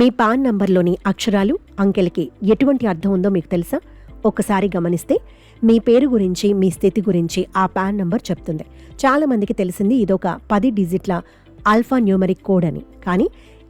మీ pan నంబర్లోని అక్షరాలు, అంకెలకి ఎటువంటి అర్థం ఉందో మీకు తెలుసా? ఒక్కసారి గమనిస్తే మీ పేరు గురించి, మీ స్థితి గురించి ఆ పాన్ నంబర్ చెప్తుంది. చాలామందికి తెలిసింది ఇదొక 10 డిజిట్ల ఆల్ఫా న్యూమరిక్ కోడ్ అని. కానీ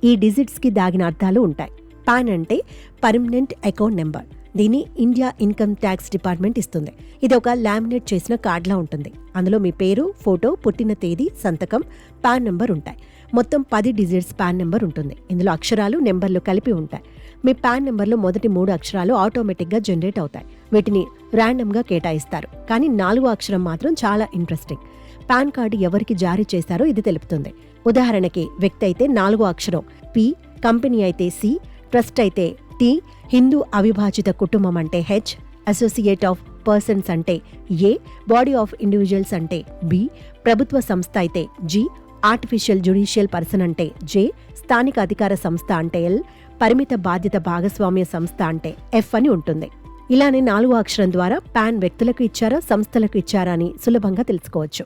ఈ డిజిట్స్కి దాగిన అర్థాలు ఉంటాయి. పాన్ అంటే పర్మనెంట్ అకౌంట్ నెంబర్. దీన్ని ఇండియా ఇన్కమ్ ట్యాక్స్ డిపార్ట్మెంట్ ఇస్తుంది. ఇది ఒక లామినేట్ చేసిన కార్డులా ఉంటుంది. అందులో మీ పేరు, ఫోటో, పుట్టిన తేదీ, సంతకం, పాన్ నంబర్ ఉంటాయి. మొత్తం 10 డిజిట్స్ పాన్ నెంబర్ ఉంటుంది. ఇందులో అక్షరాలు, నెంబర్లు కలిపి ఉంటాయి. మీ పాన్ నెంబర్లో మొదటి 3 అక్షరాలు ఆటోమేటిక్గా జనరేట్ అవుతాయి. వీటిని ర్యాండమ్గా కేటాయిస్తారు. కానీ 4వ అక్షరం మాత్రం చాలా ఇంట్రెస్టింగ్. పాన్ కార్డు ఎవరికి జారీ చేశారో ఇది తెలుపుతుంది. ఉదాహరణకి వ్యక్తి అయితే 4వ అక్షరం పి, కంపెనీ అయితే సి, ట్రస్ట్ అయితే టి, హిందూ అవిభాజిత కుటుంబం అంటే హెచ్, అసోసియేట్ ఆఫ్ పర్సన్స్ అంటే ఏ, బాడీ ఆఫ్ ఇండివిజువల్స్ అంటే బి, ప్రభుత్వ సంస్థ అయితే జి, ఆర్టిఫిషియల్ జ్యుడిషియల్ పర్సన్ అంటే జే, స్థానిక అధికార సంస్థ అంటే ఎల్, పరిమిత బాధ్యత భాగస్వామ్య సంస్థ అంటే ఎఫ్ అని ఉంటుంది. ఇలానే 4వ అక్షరం ద్వారా పాన్ వ్యక్తులకు ఇచ్చారా, సంస్థలకు ఇచ్చారా అని సులభంగా తెలుసుకోవచ్చు.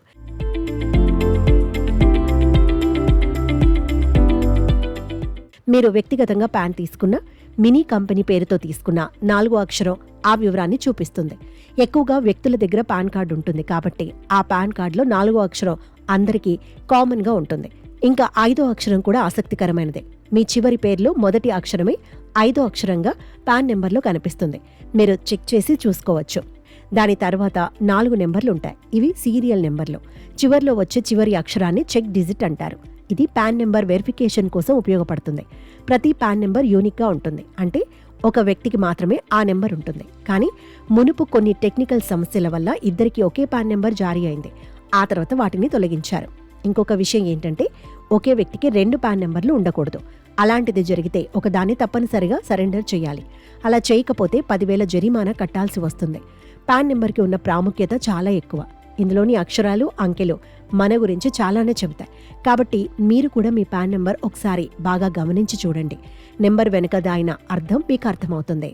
మీరు వ్యక్తిగతంగా పాన్ తీసుకున్న, మినీ కంపెనీ పేరుతో తీసుకున్న 4వ అక్షరం ఆ వివరాన్ని చూపిస్తుంది. ఎక్కువగా వ్యక్తుల దగ్గర పాన్ కార్డు ఉంటుంది కాబట్టి ఆ పాన్ కార్డులో 4వ అక్షరం అందరికీ కామన్గా ఉంటుంది. ఇంకా 5వ అక్షరం కూడా ఆసక్తికరమైనదే. మీ చివరి పేరులో మొదటి అక్షరమే 5వ అక్షరంగా పాన్ నెంబర్లో కనిపిస్తుంది. మీరు చెక్ చేసి చూసుకోవచ్చు. దాని తర్వాత 4 నెంబర్లు ఉంటాయి. ఇవి సీరియల్ నెంబర్లు. చివర్లో వచ్చే చివరి అక్షరాన్ని చెక్ డిజిట్ అంటారు. ఇది పాన్ నెంబర్ వెరిఫికేషన్ కోసం ఉపయోగపడుతుంది. ప్రతి పాన్ నెంబర్ యూనిక్గా ఉంటుంది. అంటే ఒక వ్యక్తికి మాత్రమే ఆ నెంబర్ ఉంటుంది. కానీ మునుపు కొన్ని టెక్నికల్ సమస్యల వల్ల ఇద్దరికి ఒకే పాన్ నెంబర్ జారీ అయింది. ఆ తర్వాత వాటిని తొలగించారు. ఇంకొక విషయం ఏంటంటే ఒకే వ్యక్తికి 2 పాన్ నెంబర్లు ఉండకూడదు. అలాంటిది జరిగితే ఒకదాన్ని తప్పనిసరిగా సరెండర్ చేయాలి. అలా చేయకపోతే 10,000 జరిమానా కట్టాల్సి వస్తుంది. పాన్ నెంబర్కి ఉన్న ప్రాముఖ్యత చాలా ఎక్కువ. ఇందులోని అక్షరాలు, అంకెలు మన గురించి చాలానే చెబుతాయి. కాబట్టి మీరు కూడా మీ పాన్ నెంబర్ ఒకసారి బాగా గమనించి చూడండి. నెంబర్ వెనుక దాగిన అర్థం మీకు అర్థమవుతుంది.